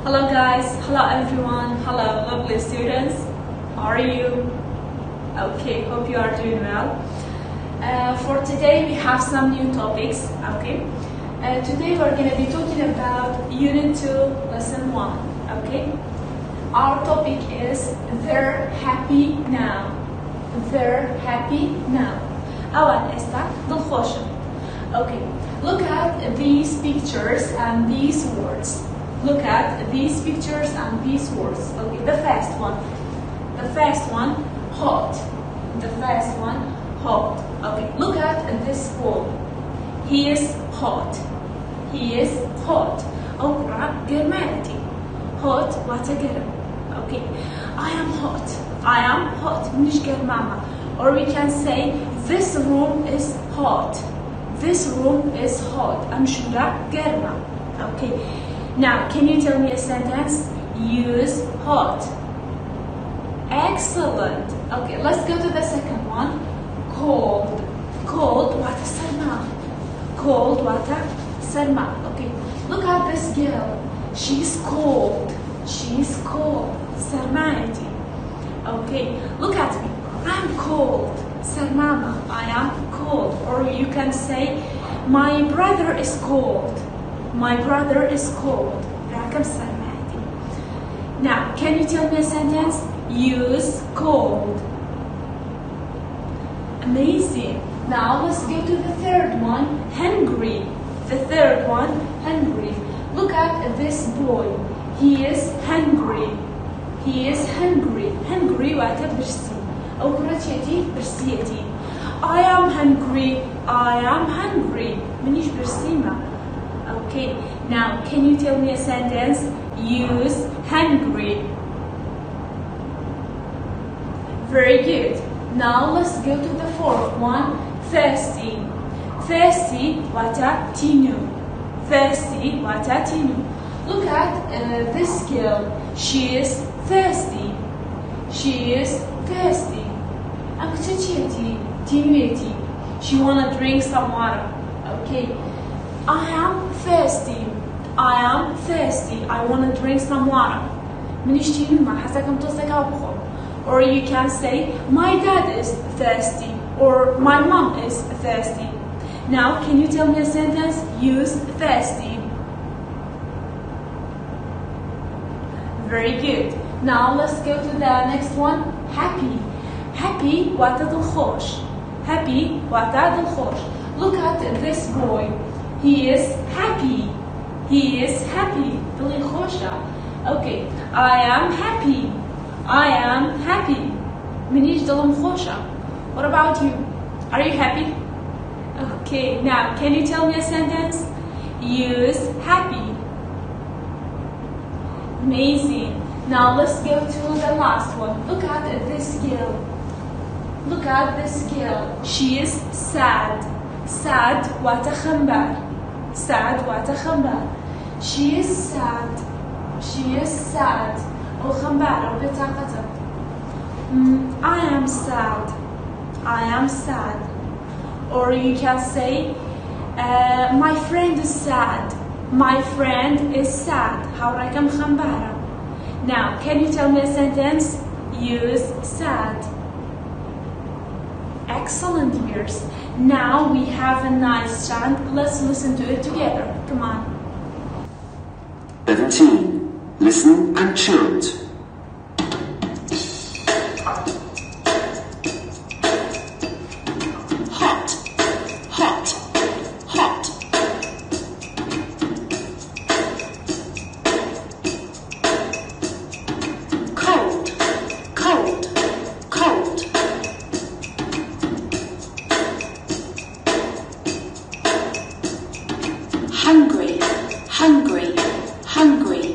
Hello guys, hello everyone, hello lovely students. How are you? Okay, hope you are doing well. For today we have some new topics. Okay, today we're going to be talking about Unit 2, Lesson 1. Okay, our topic is they're happy now. They're happy now. أول استا بالخوشة. Okay, look at these pictures and these words. Look at these pictures and these words. Okay, the first one, hot. The first one, hot. Okay, look at this boy. He is hot. He is hot. أقرأ جرمانتي. Hot وتجرم. Okay, I am hot. I am hot. مش جرمامة. Or we can say this room is hot. This room is hot. أنشورة جرمة. Okay. Now, can you tell me a sentence? Use hot. Excellent. Okay, let's go to the second one. Cold. Cold wata sarma. Cold wata sarma. Okay, look at this girl. She's cold. She's cold. Sarmaiti. Okay, look at me. I'm cold. Sarmama. I am cold. Or you can say, my brother is cold. My brother is cold. Now, can you tell me a sentence? Use cold. Amazing. Now let's go to the third one. Hungry. The third one, hungry. Look at this boy. He is hungry. He is hungry. Hungry وقت برسي. أو كرتيتي برسيتي. I am hungry. I am hungry. منيش برسيمة. Okay, now can you tell me a sentence? Use hungry. Very good. Now let's go to the fourth one. Thirsty. Thirsty wata tinu. Thirsty wata tinu. Look at this girl. She is thirsty. She is thirsty. She wanna drink some water. Okay. I am thirsty. I am thirsty. I want to drink some water. Or you can say, my dad is thirsty. Or my mom is thirsty. Now, can you tell me a sentence? Use thirsty. Very good. Now, let's go to the next one. Happy. Happy وتد الخوش. Happy وتد الخوش. Look at this boy. He is happy. He is happy. Okay. I am happy. I am happy. What about you? Are you happy? Okay. Now, can you tell me a sentence? Use happy. Amazing. Now, let's go to the last one. Look at this girl. Look at this girl. She is sad. Sad وتخنبر. Sad وتخنبر. She is sad. She is sad. أو خنبر أو بطاقة. I am sad. I am sad. Or you can say, my friend is sad. My friend is sad. How رقم خنبرة. Now, can you tell me a sentence? Use sad. Excellent, viewers. Now we have a nice chant. Let's listen to it together. Come on. 17. Listen and chant. Hot, hot, hot. Cold, cold, cold. Hungry, hungry, hungry.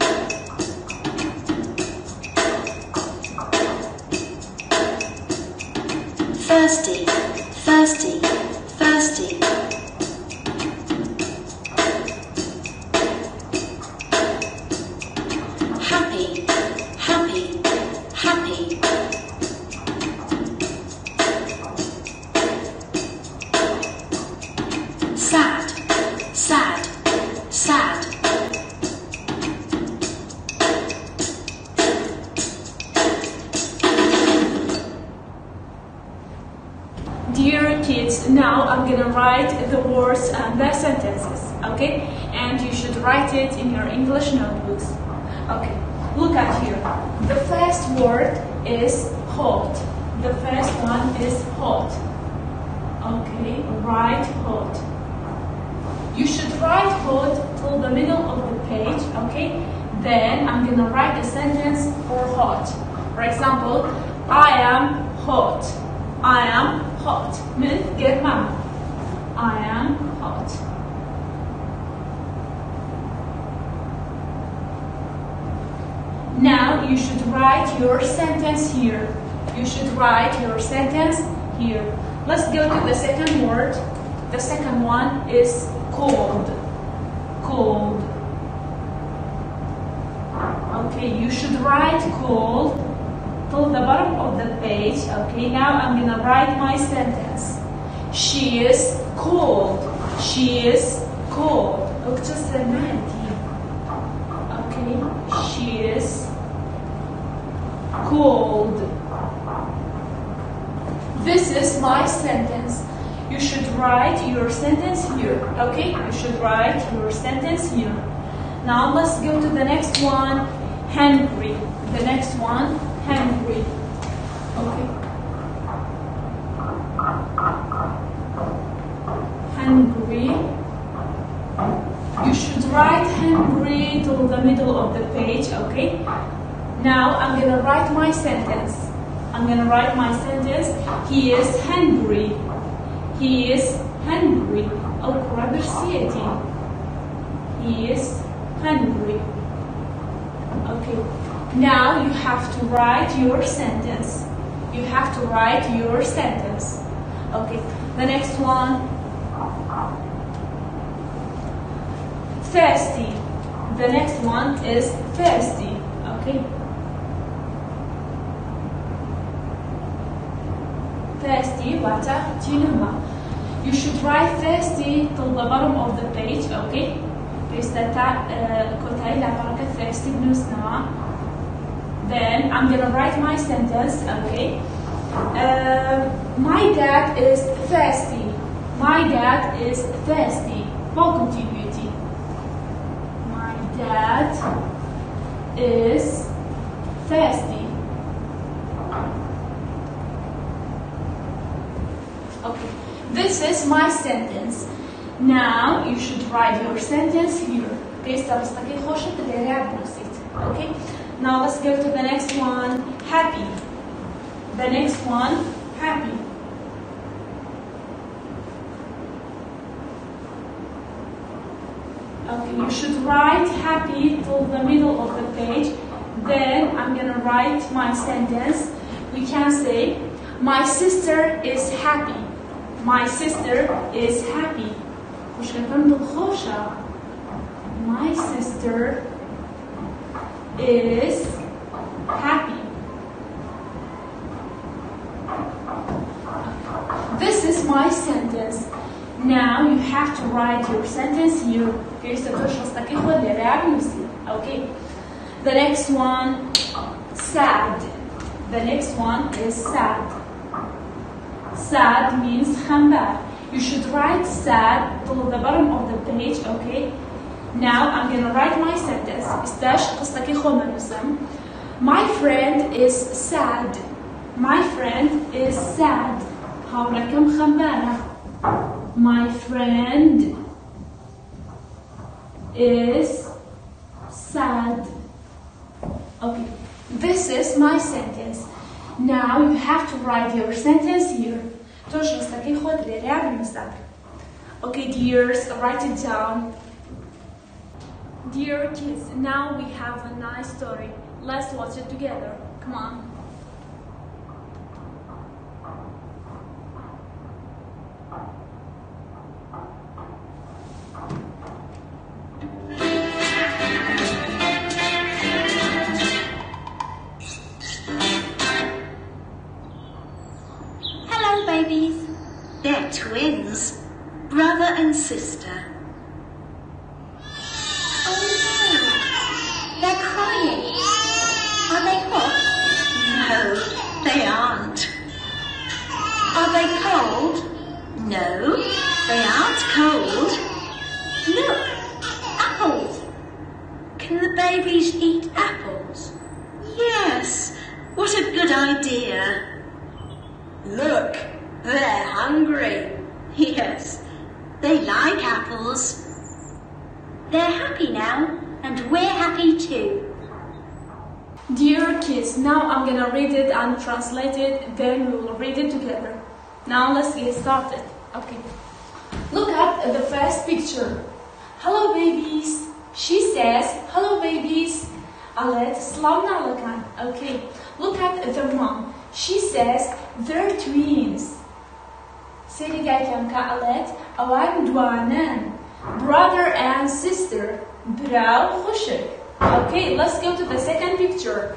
Thirsty, thirsty, thirsty. Happy, happy, happy. Sad, sad, gonna write the words and the sentences, okay? And you should write it in your English notebooks. Okay, look at here. The first word is hot. The first one is hot. Okay, write hot. You should write hot till the middle of the page, okay? Then I'm gonna write a sentence for hot. For example, I am hot. I am hot. من غير معنى. I am hot. Now you should write your sentence here. You should write your sentence here. Let's go to the second word. The second one is cold. Cold. Okay, you should write cold till the bottom of the page. Okay, now I'm gonna write my sentence. She is cold. She is cold. Okay, she is cold. This is my sentence. You should write your sentence here. Okay, you should write your sentence here. Now let's go to the next one. Hungry. The next one, hungry. Okay. Hungry. You should write hungry till the middle of the page, okay? Now I'm gonna write my sentence. I'm gonna write my sentence. He is hungry. He is hungry. Oh, rather city. He is hungry. Okay. Now you have to write your sentence. You have to write your sentence. Okay. The next one. Thirsty. The next one is thirsty. Okay. Thirsty, water, tinuma. You should write thirsty till the bottom of the page, okay? Then I'm gonna write my sentence, okay? My dad is thirsty. My dad is thirsty. Continuity. My dad is thirsty. Okay, this is my sentence. Now you should write your sentence here. Okay, now let's go to the next one. Happy. The next one, happy. Okay, you should write happy till the middle of the page. Then I'm gonna write my sentence. We can say, my sister is happy. My sister is happy. My sister is happy. This is my sentence. Now you have to write your sentence here. Okay. The next one, sad. The next one is sad. Sad means خنبار. You should write sad to the bottom of the page, okay? Now I'm gonna write my sentence. My friend is sad. My friend is sad. My friend is sad. Okay, this is my sentence. Now you have to write your sentence here. Okay, dears, write it down. Dear kids, now we have a nice story. Let's watch it together. Come on. Hello, babies. They're twins, brother and sister. Oh no, they're crying. Are they hot? No, they aren't. Are they cold? No. They aren't cold. Look, apples. Can the babies eat apples? Yes, what a good idea. Look, they're hungry. Yes, they like apples. They're happy now, and we're happy too. Dear kids, now I'm gonna read it and translate it, then we will read it together. Now let's get started. Okay. Look at the first picture. Hello babies. She says, hello babies. Alet, slavna lakan. Okay. Look at the mom. She says, they're twins. Seri gaykem ka Alet, awan dwanan. Brother and sister. Brau khushik. Okay, let's go to the second picture.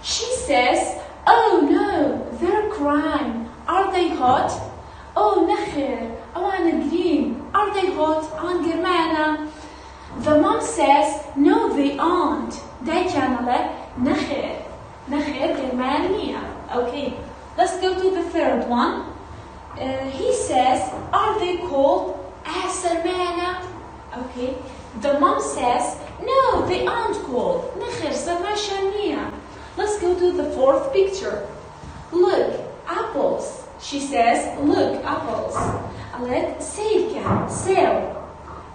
She says, oh no, they're crying. Are they hot? Oh, nakher, awana green. Are they hot? Awan germana. The mom says, no, they aren't. They canale, nakher. Nakher germania. Okay, let's go to the third one. He says, are they cold? Asermana. Okay, the mom says, no, they aren't cold. Let's go to the fourth picture. Look, apples. She says, look, apples. Alet seyken, sew.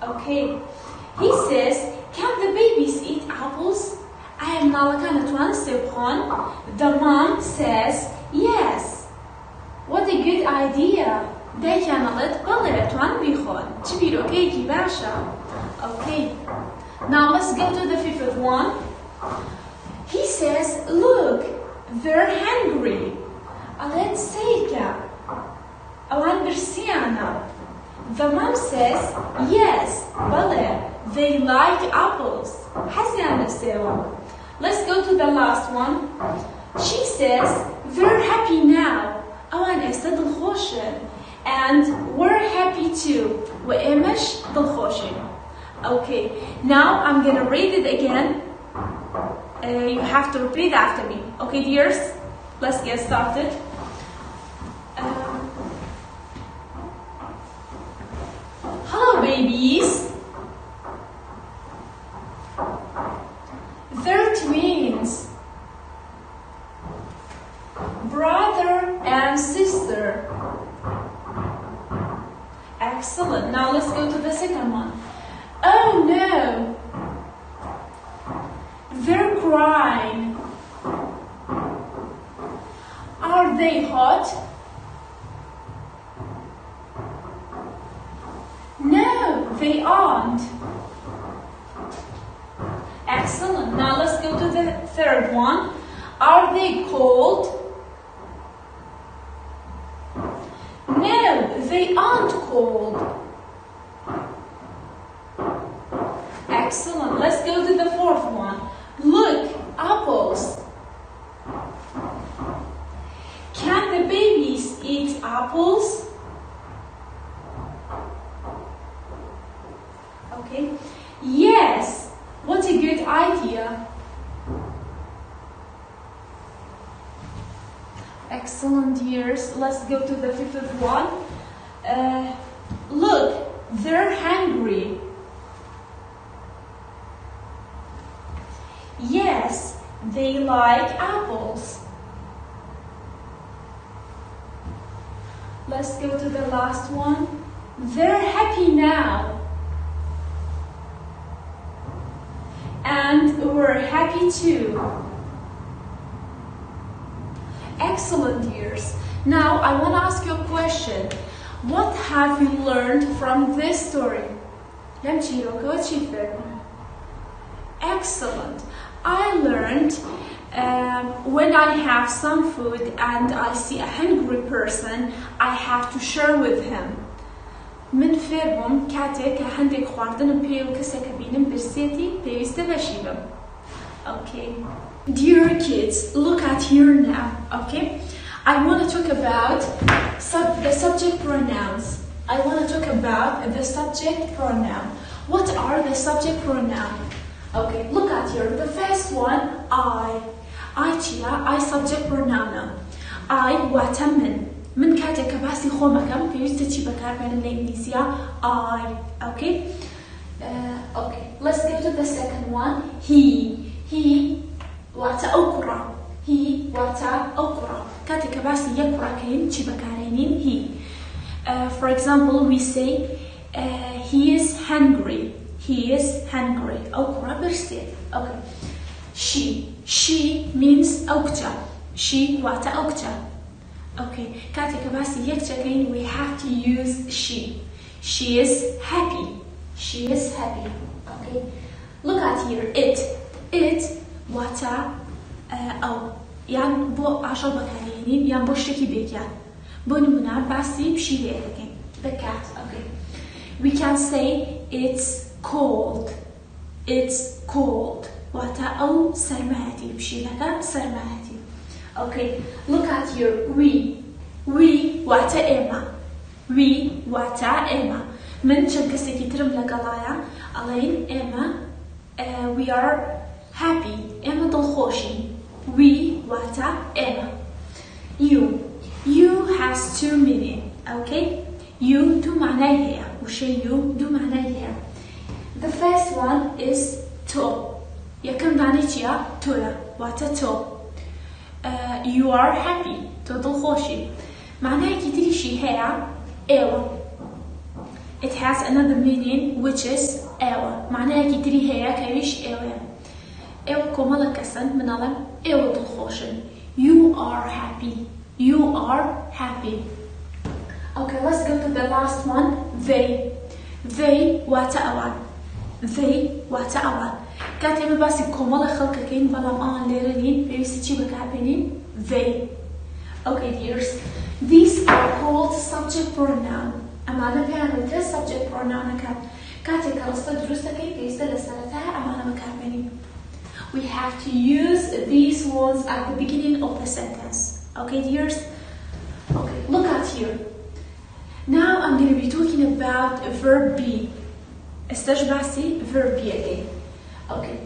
Okay. He says, can the babies eat apples? I am nalakanatuan sepon. The mom says, yes. What a good idea. They can let balleratuan bikhon. Chibiro keiki basha. Okay. Now let's go to the fifth one. He says, look, they're hungry. Alet seika. Awan bersiana. The mom says, yes, bale, they like apples. Haziana sewa. Let's go to the last one. She says, they're happy now. Awan estad al-khoshen. And we're happy too. We'emish dal-khoshen. Okay, now I'm gonna read it again. You have to repeat after me. Okay, dears? Let's get started. Hello, babies. They're twins. Brother and sister. Excellent. Now let's go to the second one. Oh no! They're crying. Are they hot? No, they aren't. Excellent. Now let's go to the third one. Are they cold? No, they aren't cold. Excellent. Let's go to the fourth one. Look, apples. Can the babies eat apples? Okay. Yes. What a good idea. Excellent, dears. Let's go to the fifth one. Look, they're hungry. Yes, they like apples. Let's go to the last one. They're happy now. And we're happy too. Excellent, dears. Now I want to ask you a question. What have you learned from this story? Excellent. I learned when I have some food and I see a hungry person, I have to share with him. من فيربم كاتك عندك خواردن بيو كسكبين برسيتي بيست بشيبم. Okay. Dear kids, look at here now. Okay. I want to talk about the subject pronouns. I want to talk about the subject pronoun. What are the subject pronouns? Okay, look at here. The first one, I chia, I subject pronoun. I watamin. من كاتێک کە باسی خۆمەکەم پێویستە چی بەکاربێنم لە ئینگلیزیە؟ I. Okay? Okay. Let's go to the second one. He واتە ئەو کوڕە. He واتە ئەو کوڕە. کاتێک کە باسی یەک کوڕەکەین چی بەکارێنین؟ He. For example, we say he is hungry. He is hungry. ئەو کوڕە برسێت. Okay. She means ئەو کچە. She واتە ئەو کچە. Okay. کاتێک کە باسی یەک کچەکەین we have to use she. She is happy. She is happy. Okay. Look at here. It واتە ئەو یان بۆ ئاشەڵ بەکارێنین یان بۆ شتێکی بێکیان. بۆ نمونە باسی پشیلەیە دەکەین. The cat. Okay. We can say it's cold. It's cold. واتە ئەو سەرمایەتی پشیلەکە سەرمایەتی. Okay. Look at here. We واتە ئێمە. We واتە ئێمە. من چەند کەسێکی ترم لەگەڵایە ئەڵێین ئێمە we are happy. ئێمە دڵخۆشین. We واتە ئێمە. You has two meaning. Okay? You دوو معنای هەیە. وشەی you دوو معنای هەیە. The first one is تۆ. یەکەم دانەی چییە؟ تۆیە. واتە تۆ. You are happy. تۆ دڵخۆشی. معنایەکی تریشی هەیە ئێوە. It has another meaning which is ئێوە. معنایەکی تری هەیە کەویش ئێوەیە. ئێوە کۆمەڵە کەسن منەڵێم ئێوە دڵخۆشن. You are happy. You are happy. Okay, let's go to the last one. They واتە ئەوان. They واتە ئەوان. کاتێ ئێمە باسی کۆمەڵە خەڵکەکەین بەڵام ئەوان لێرە نین پێویستی چی بەکاربێنین؟ They. Okay, dears. These are called subject pronoun. ئەمانە پێیان وترە subject pronounەکان. کاتێک کە ڕستە دروست دەکەین پێویستە لە سەرەتایە ئەمانە بەکاربێنین. We have to use these words at the beginning of the sentence. Okay, dears? Okay, look at here. Now I'm going to be talking about verb be. Estaş basi verb be again. Okay.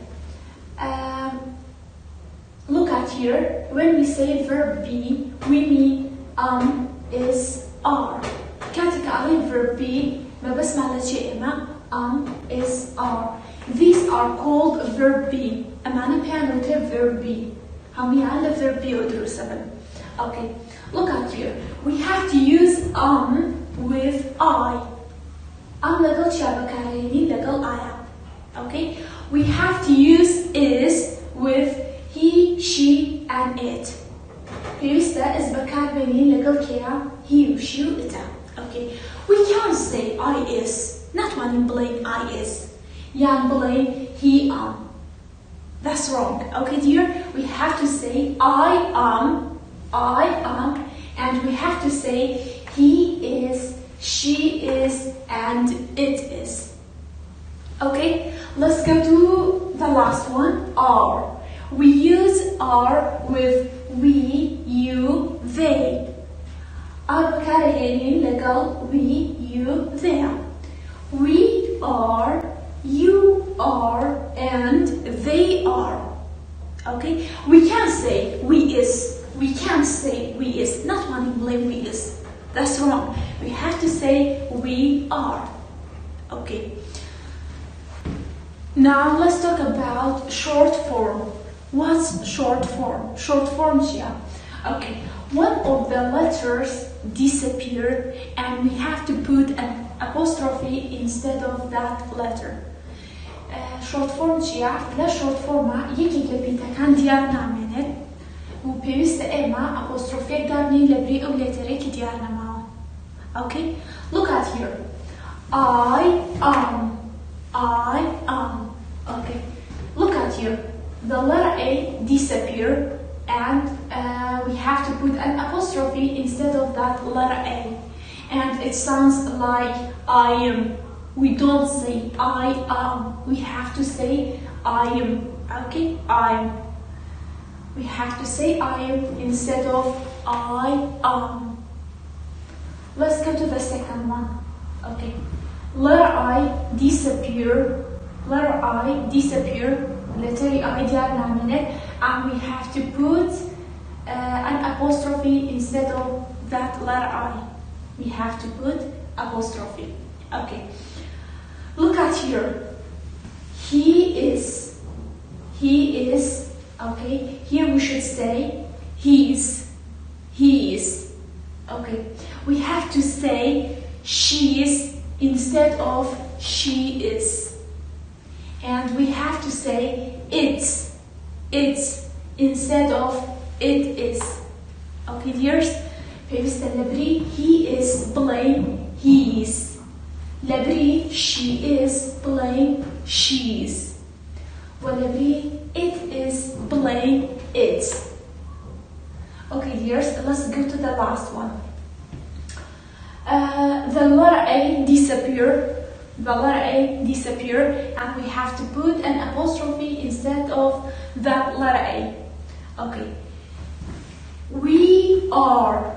Look at here. When we say verb be, we mean is are. كاتك على verb be ما بسمع لشيء ما is are. These are called verb be. أمانة بيانوتة verb be. هم يعلى verb be ودروسها. Okay. Look at here. We have to use with I. لقل شابكاريني لقل آية. Okay. We have to use is with he, she, and it. Piyusta is bakarbeni legal kia he, she, ita. Okay. We can't say I is. Not one blame I is. Yan blame he That's wrong. Okay, dear? We have to say I am, and we have to say he is, she is, and it is. Okay? Let's go to the last one, are. We use are with we, you, they. Are بكارهين legal we, you, they. We are, you are, and they are. Okay? We can't say we is. We can't say we is. Not one blame we is. That's wrong. We have to say we are. Okay. Now let's talk about short form. What's short form? Short form here. Okay. One of the letters disappeared and we have to put an apostrophe instead of that letter. Short form here. La short form یکی که بیتکان دیار نامنه و پیوست اما apostrophe دارنی لبری او لتره که دیار نماو. Okay. Look at here. I am. Okay. Look at here. The letter A disappeared and we have to put an apostrophe instead of that letter A. And it sounds like I am. We don't say I am. We have to say I am. Okay? I am. We have to say I am instead of I am. Let's go to the second one. Okay. Letter I disappear. Letter I disappear. Letter I diarna minute, and we have to put an apostrophe instead of that letter I. We have to put apostrophe. Okay. Look at here. He is. Okay. Here we should say he is. Okay. We have to say she is instead of she is. And we have to say it's instead of it is. Okay, dears? Labri, he is playing, he is. Labri, she is playing, she is. Labri, it is playing, it's. Okay, dears, let's go to the last one. The letter A disappear. The letter A disappear, and we have to put an apostrophe instead of that letter A. Okay. We are.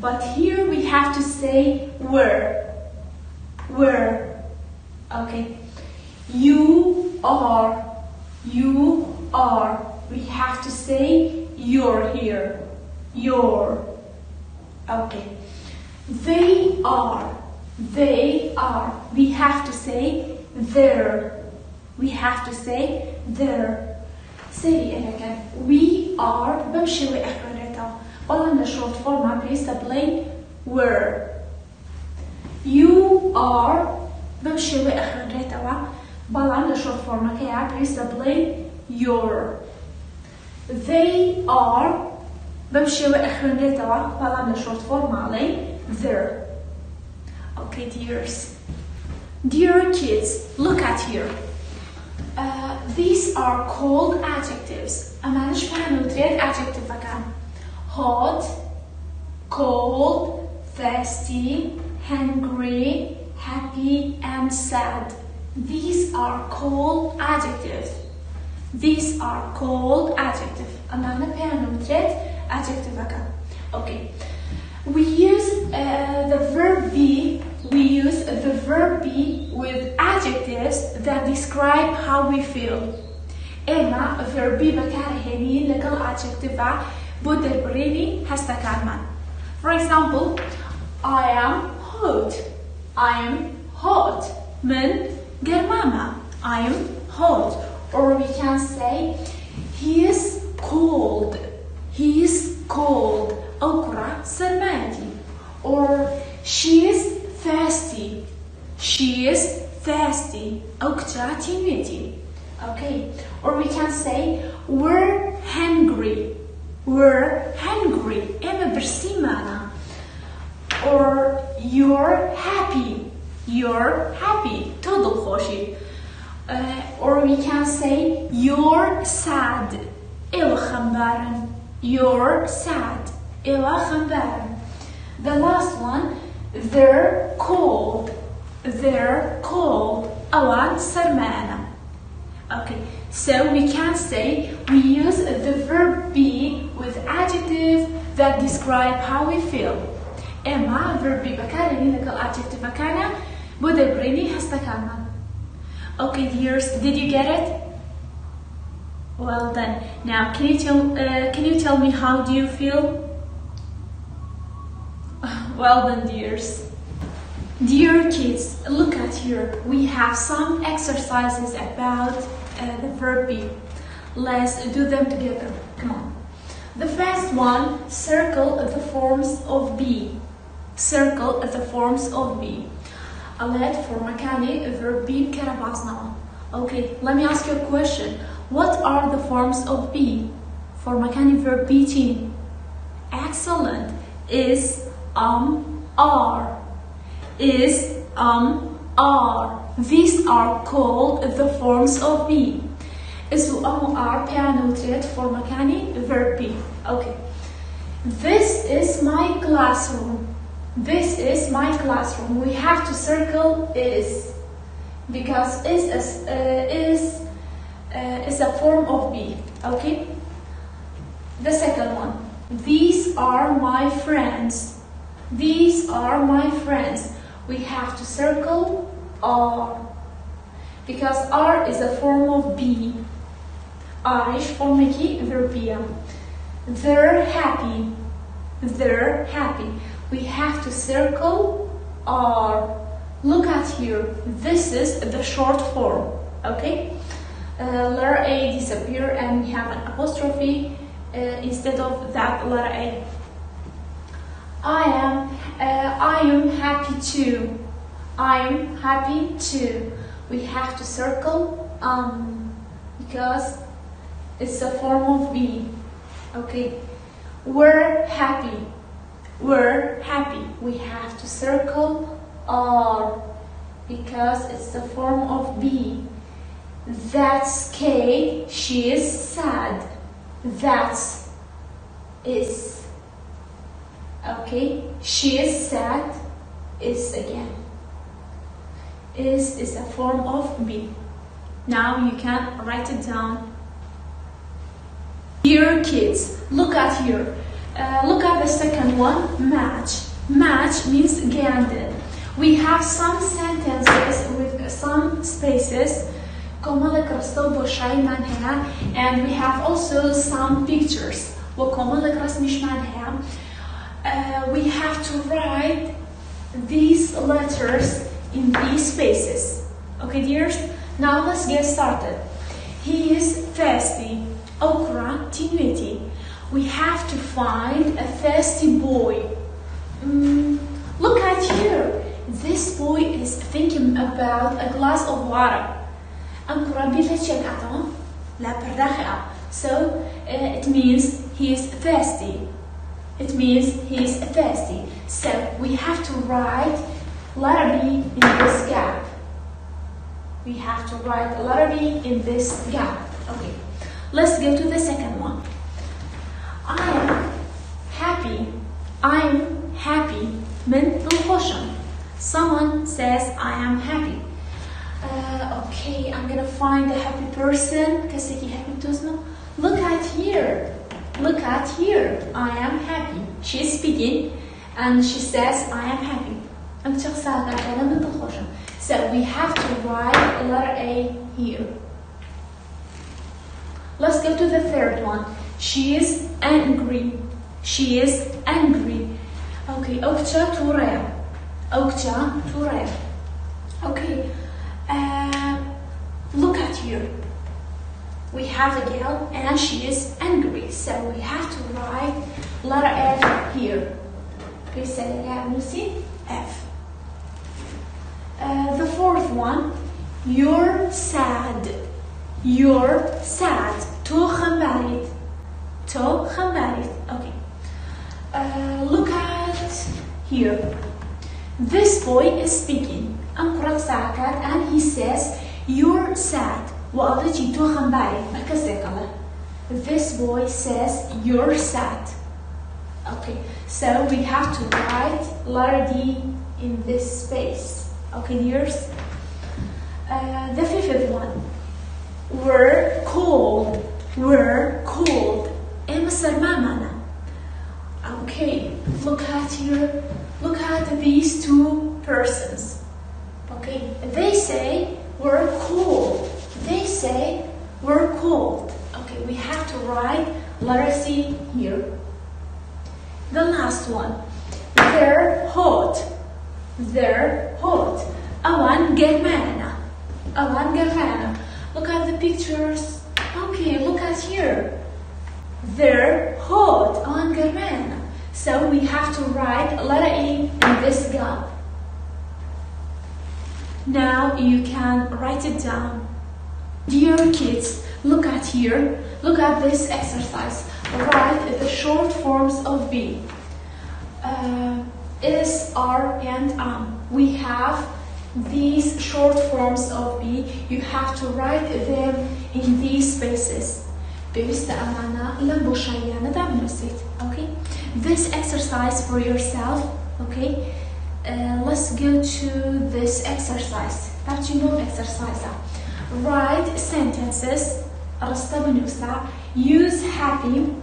But here we have to say were. Okay. You are. We have to say you're here. Your. Okay. They are. We have to say their. Say it again. We are. بمشي وإخرجتها. But the short form I place the play were. You are. بمشي وإخرجتها. But the short form I place the play your. They are. بمشي وإخرجتها. But the short form علي their. Okay, dears. Dear kids, look at here. These are called adjectives. أما نشبه نوتريت adjective مكان. Hot, cold, thirsty, hungry, happy, and sad. These are called adjectives. أما نشبه نوتريت adjective مكان. Okay. We use the verb be. We use the verb be with adjectives that describe how we feel. Emma verb be بكارهني لكل adjective بدل بريني هستا كارمان. For example, I am hot. من جرماما. I am hot. Or we can say he is cold. أوكرا سرمادي. Or she is thirsty. أوكتا تيميتي. Okay. Or we can say we're hungry. إما برسيمانا. Or you're happy. تودل خوشي. Or we can say you're sad. إلا خمبارن. You're sad. إلا خمبارن. The last one, they're cold. أوان سرمانة. Okay, so we can say we use the verb be with adjectives that describe how we feel. إما verb be بكارني لك adjective مكانه بدل بريني هستكالنا. Okay, dears, did you get it? Well then, now can you tell me how do you feel? Well then, dears. Dear kids, look at here. We have some exercises about the verb be. Let's do them together. Come on. The first one, circle the forms of be. Alet for makani verb be karabasna. Okay, let me ask you a question. What are the forms of be? For makani verb be team. Excellent. Is, are. Are. These are called the forms of be. Is are pianoted for makani verb be. Okay. This is my classroom. We have to circle is because is a form of be. Okay. The second one. These are my friends. We have to circle are because are is a form of be. Arish formiki verbia. They're happy. they're happy. We have to circle are. Look at here. This is the short form. Okay. Letter A disappear and we have an apostrophe instead of that letter A. I am happy too. I am happy too. We have to circle because it's a form of be. Okay. We're happy. We're happy. We have to circle are because it's the form of be. That's Kate. She is sad. That's is. Okay. She is sad. Is again. Is a form of be. Now you can write it down. Dear kids, look at here. Look at the second one. Match. Match means gandil. We have some sentences with some spaces. And we have also some pictures. We have to write these letters in these spaces. Okay, dears? Now let's get started. He is thirsty. Okra tinuiti. We have to find a thirsty boy. Look at here. This boy is thinking about a glass of water. So it means he is thirsty. It means he is thirsty. So we have to write letter B in this gap. We have to write letter B in this gap. Okay. Let's go to the second one. I am happy. I'm happy. من الخشم. Someone says I am happy. Okay, I'm gonna find a happy person. Kaseki happy tosno. Look at here. Look at here. I am happy. She's speaking and she says I am happy. So we have to write letter A here. Let's go to the third one. She is angry. She is angry. Okay, Okcha Turea. Okcha Turea. Okay, look at here. We have a girl and she is angry. So we have to write letter F here. Please say it again, Lucy. F. The fourth one. You're sad. You're sad. To khambarit. To khambarit. Okay. Look at here. This boy is speaking. And he says, you're sad. This boy says, you're sad. Okay, so we have to write letter D in this space. Okay, dears? The fifth one. We're cold. We're cold. Okay, look at here. Look at these two persons. Okay, they say we're cold. They say we're cold. Okay, we have to write letter C here. The last one. They're hot. They're hot. Awan germana. Awan germana. Look at the pictures. Okay, look at here. They're hot. Awan germana. So we have to write letter E in this gap. Now you can write it down. Dear kids, look at here. Look at this exercise. Write the short forms of be. Is, are, and am. We have these short forms of be. You have to write them in these spaces. Okay? This exercise for yourself. Okay? Let's go to this exercise. Exercise. Write sentences. Use happy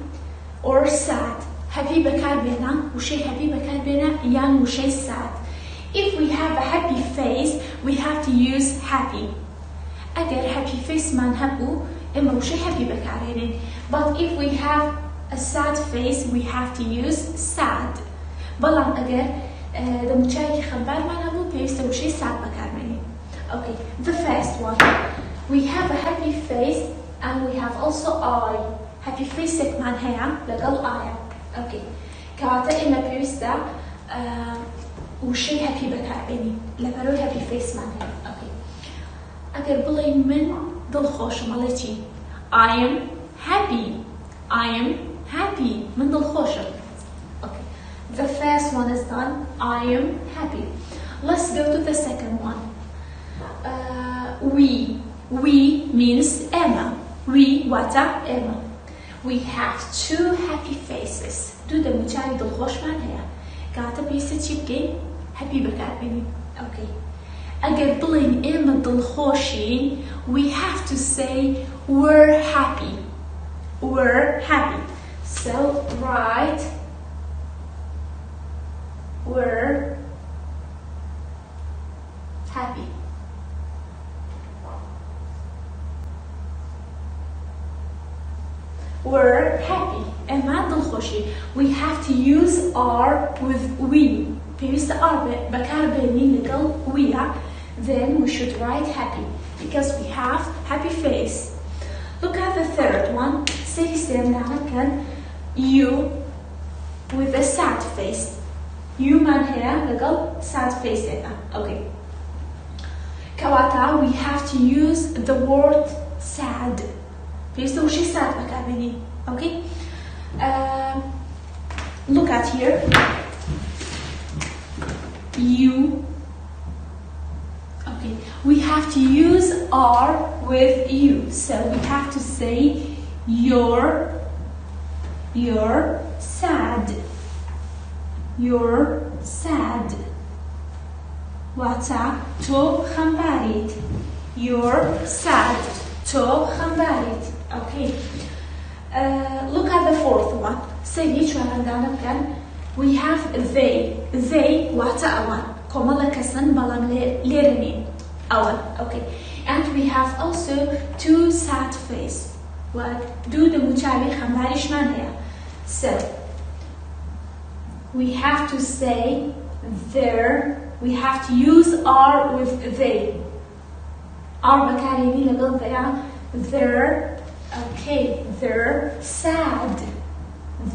or sad. Happy بكار بينا وشي happy بكار بينا يعني وشي sad. If we have a happy face, we have to use happy. أجر happy face ما نحبه إما وشي happy بكار هنين. But if we have a sad face we have to use sad. بلام أجر دمشاي خبر ما نبود بيستوي شيء sad بكرمني. Okay, the first one. We have a happy face and we have also eye. Happy face man هيا لقل eye. Okay. كواتا إما بيستا وشيء happy بكرمني. لبرو happy face man هيا. Okay. أجر بلي من دل خوش مالتي. I am happy. I am happy. من دل خوش. Okay. The first one is done. I am happy. Let's go to the second one. We means Emma. We wata Emma. We have two happy faces. Do the مجاي دل خوش من هيا. قاعدة بيست شيء happy بكرمني. Okay. أجر بلين إما دل خوشين. We have to say we're happy. We're happy. So write we're happy. We're happy. أما دل خوشي. We have to use R with we. بيست R بكربني لقل we. Then we should write happy because we have happy face. Look at the third one. Say can you with a sad face. You man here لقل sad face هنا. Okay. كواتا we have to use the word sad. بيستوي شيء sad بكربني. Okay. Look at here. You. Okay. We have to use R with you. So we have to say you're sad. You're sad. Wata to khambarit. You're sad. To khambarit. Okay. Look at the fourth one. Say each one and then we have they. They wata awan. Komala kasan balam lerni. Awan. Okay. And we have also two sad face. What do the muchabi khambarish manaya. So we have to say there. We have to use R with they. R bakarini legal they're okay. They're sad.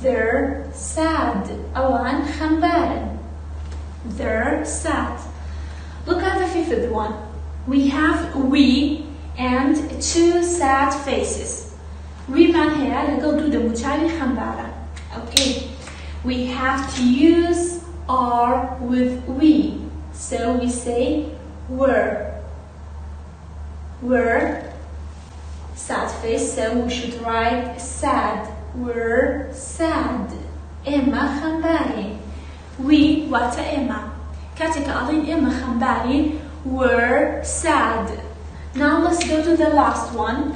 They're sad. Awan khambaran. They're sad. Look at the fifth one. We have we and two sad faces. We man here legal do the muchabi khambara. Okay. We have to use R with we. So we say we're sad face, so we should write sad. We're sad. Emma khambari. We wata Emma. Katika alin Emma khambari. We're sad. Now let's go to the last one.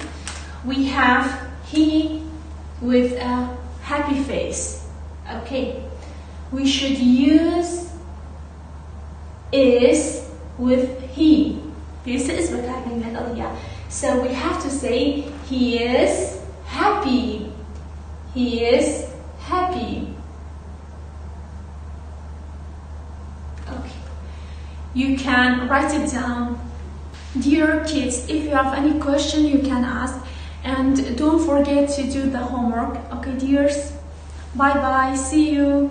We have he with a happy face. Okay. We should use is with he. This is so we have to say he is happy. He is happy. Okay. You can write it down. Dear kids, if you have any question you can ask, and don't forget to do the homework. Okay, dears? Bye bye. See you.